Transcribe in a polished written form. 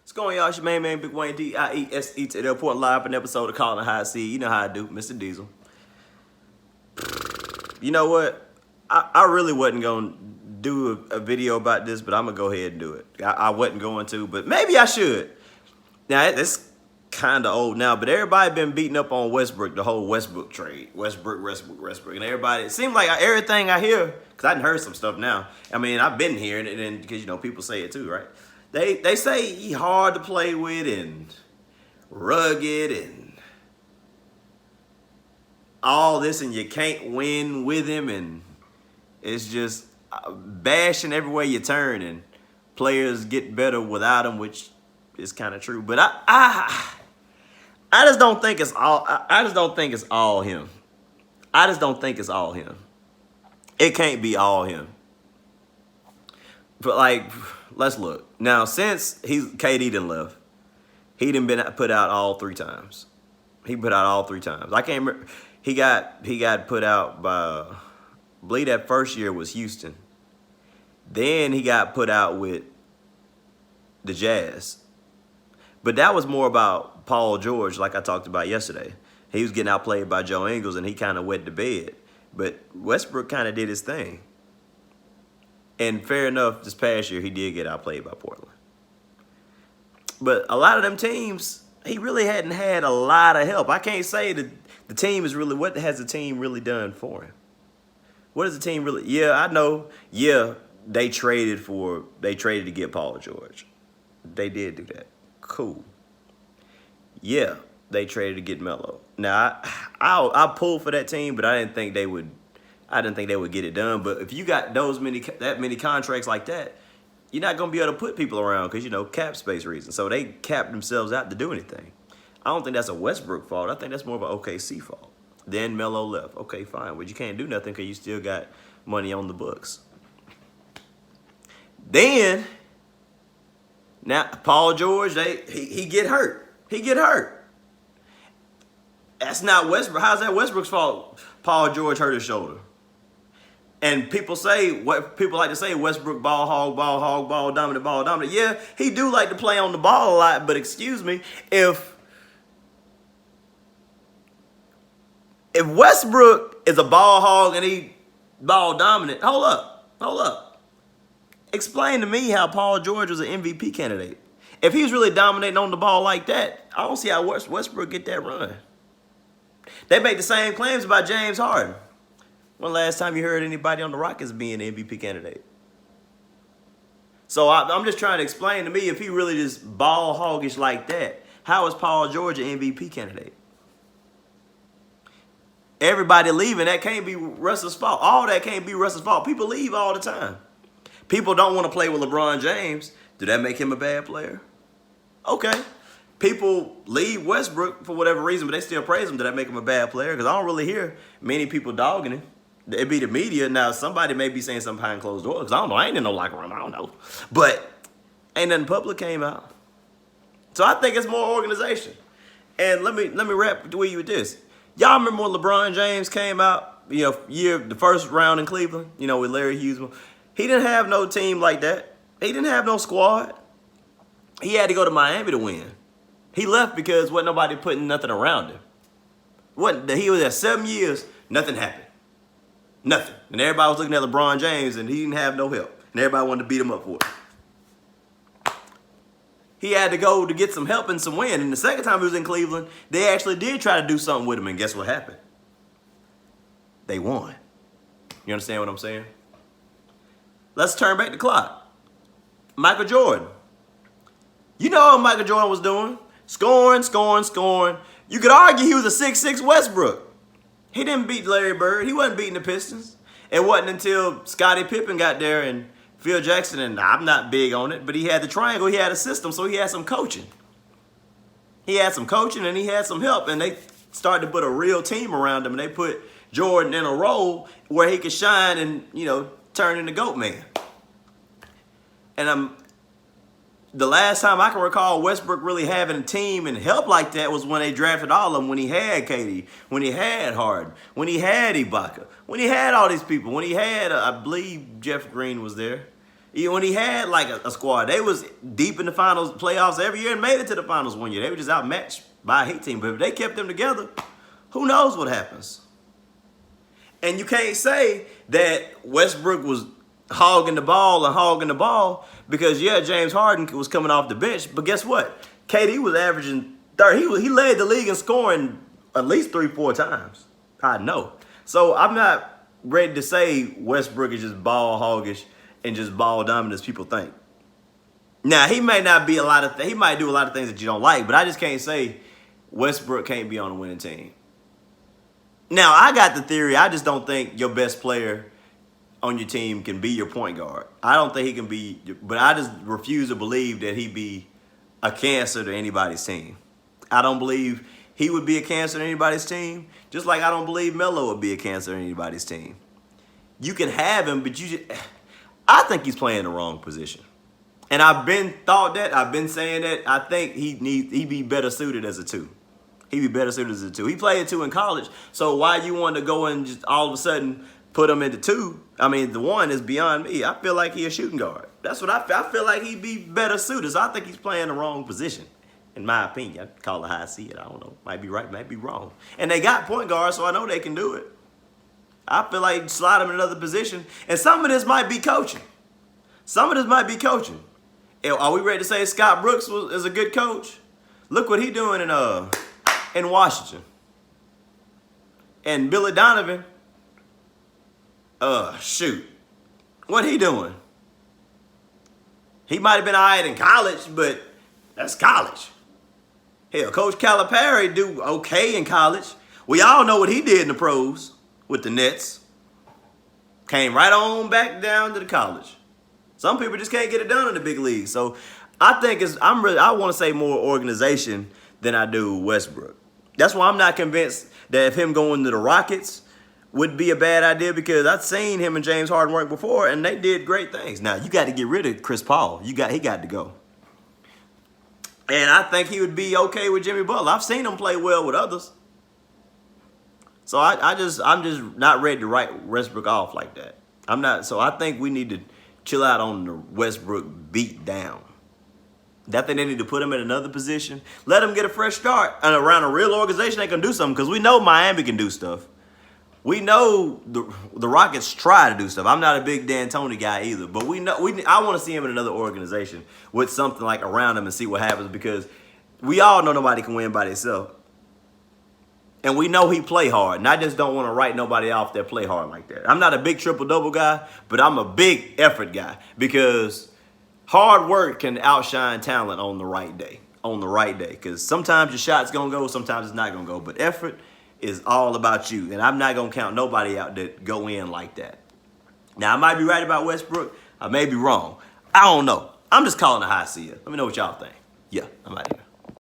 What's going on, y'all? It's your main man, Big Wayne, D-I-E-S-E, to the important live an episode of Callin High C. You know how I do, Mr. Diesel. You know what? I really wasn't going to do a video about this, but I'm going to go ahead and do it. I wasn't going to, but maybe I should. Now, it's kind of old now, but everybody been beating up on Westbrook, the whole Westbrook trade. Westbrook. And everybody, it seems like everything I hear, because I done heard some stuff now. I mean, I've been hearing it, and because, people say it too, right? They say he hard to play with and rugged and all this, and you can't win with him, and it's just bashing everywhere you turn, and players get better without him, which is kind of true. But I just don't think it's all. I just don't think it's all him. I just don't think it's all him. It can't be all him. But like, let's look. Now, since KD done left, he done been put out all 3 times. He put out all 3 times. I can't remember. He got put out by, I believe that first year was Houston. Then he got put out with the Jazz. But that was more about Paul George, like I talked about yesterday. He was getting outplayed by Joe Ingles, and he kind of wet the bed. But Westbrook kind of did his thing. And fair enough, this past year, he did get outplayed by Portland. But a lot of them teams, he really hadn't had a lot of help. I can't say that the team is really, what has the team really done for him? What has the team really, yeah, I know, yeah, they traded to get Paul George. They did do that. Cool. Yeah, they traded to get Melo. Now, I pulled for that team, but I didn't think they would get it done. But if you got that many contracts like that, you're not going to be able to put people around because, cap space reasons. So they capped themselves out to do anything. I don't think that's a Westbrook fault. I think that's more of an OKC fault. Then Melo left. Okay, fine. But you can't do nothing because you still got money on the books. Then, now, Paul George, he get hurt. He get hurt. That's not Westbrook. How's that Westbrook's fault? Paul George hurt his shoulder. And people like to say, Westbrook ball hog, ball dominant. Yeah, he do like to play on the ball a lot, but excuse me, if Westbrook is a ball hog and he ball dominant, hold up. Explain to me how Paul George was an MVP candidate. If he was really dominating on the ball like that, I don't see how Westbrook get that run. They make the same claims about James Harden. When last time you heard anybody on the Rockets being an MVP candidate? So I'm just trying to explain to me, if he really just ball hoggish like that, how is Paul George an MVP candidate? Everybody leaving, that can't be Russell's fault. All that can't be Russell's fault. People leave all the time. People don't want to play with LeBron James. Do that make him a bad player? Okay. People leave Westbrook for whatever reason, but they still praise him. Did that make him a bad player? Because I don't really hear many people dogging him. It'd be the media. Now, somebody may be saying something behind closed doors, because I don't know. I ain't in no locker room. I don't know. But ain't nothing public came out. So I think it's more organization. And let me wrap with you with this. Y'all remember when LeBron James came out, the first round in Cleveland, with Larry Hughes? He didn't have no team like that. He didn't have no squad. He had to go to Miami to win. He left because wasn't nobody putting nothing around him. He was there 7 years, nothing happened. Nothing. And everybody was looking at LeBron James, and he didn't have no help. And everybody wanted to beat him up for it. He had to go to get some help and some win. And the second time he was in Cleveland, they actually did try to do something with him. And guess what happened? They won. You understand what I'm saying? Let's turn back the clock. Michael Jordan. You know what Michael Jordan was doing? Scoring. You could argue he was a 6'6" Westbrook. He didn't beat Larry Bird. He wasn't beating the Pistons. It wasn't until Scottie Pippen got there and Phil Jackson, and I'm not big on it, but he had the triangle. He had a system, so he had some coaching. He had some coaching, and he had some help, and they started to put a real team around him, and they put Jordan in a role where he could shine and, turn into GOAT man. And the last time I can recall Westbrook really having a team and help like that was when they drafted all of them, when he had KD, when he had Harden, when he had Ibaka, when he had all these people, when he had, I believe Jeff Green was there. When he had like a squad, they was deep in the finals, playoffs every year and made it to the finals one year. They were just outmatched by a Heat team. But if they kept them together, who knows what happens? And you can't say that Westbrook was hogging the ball because, yeah, James Harden was coming off the bench. But guess what? KD was averaging 30. He led the league in scoring at least 3-4 times. I know. So I'm not ready to say Westbrook is just ball hoggish and just ball dominant as people think. Now, he may not be he might do a lot of things that you don't like, but I just can't say Westbrook can't be on a winning team. Now, I got the theory. I just don't think your best player on your team can be your point guard. I don't think he can be, but I just refuse to believe that he be a cancer to anybody's team. I don't believe he would be a cancer to anybody's team, just like I don't believe Melo would be a cancer to anybody's team. You can have him, but I think he's playing the wrong position. And I've been saying that. I think he'd be better suited as a 2. He'd be better suited as a 2. He played 2 in college, so why you want to go and just all of a sudden put him into 2? I mean, the 1 is beyond me. I feel like he's a shooting guard. That's what I feel like he'd be better suited. So I think he's playing the wrong position, in my opinion. I call it how I see it. I don't know. Might be right, might be wrong. And they got point guards, so I know they can do it. I feel like slide him in another position. And some of this might be coaching. Are we ready to say Scott Brooks is a good coach? Look what he doing in Washington. And Billy Donovan, what he doing? He might have been all right in college, but that's college. Hell, Coach Calipari do okay in college. We all know what he did in the pros with the Nets. Came right on back down to the college. Some people just can't get it done in the big league. So I think I want to say more organization than I do Westbrook. That's why I'm not convinced that if him going to the Rockets would be a bad idea, because I've seen him and James Harden work before and they did great things. Now, you got to get rid of Chris Paul. He got to go. And I think he would be okay with Jimmy Butler. I've seen him play well with others. So I'm just not ready to write Westbrook off like that. I'm not. So I think we need to chill out on the Westbrook beat down. I think they need to put him in another position. Let him get a fresh start. And around a real organization, they can do something, because we know Miami can do stuff. We know the Rockets try to do stuff. I'm not a big D'Antoni guy either, but I want to see him in another organization with something like around him and see what happens, because we all know nobody can win by themselves. And we know he play hard, and I just don't want to write nobody off that play hard like that. I'm not a big triple-double guy, but I'm a big effort guy, because hard work can outshine talent on the right day. Because sometimes your shot's going to go, sometimes it's not going to go. But effort is all about you, and I'm not going to count nobody out that go in like that. Now, I might be right about Westbrook. I may be wrong. I don't know. I'm just calling it how I see it. Let me know what y'all think. Yeah, I'm out of here.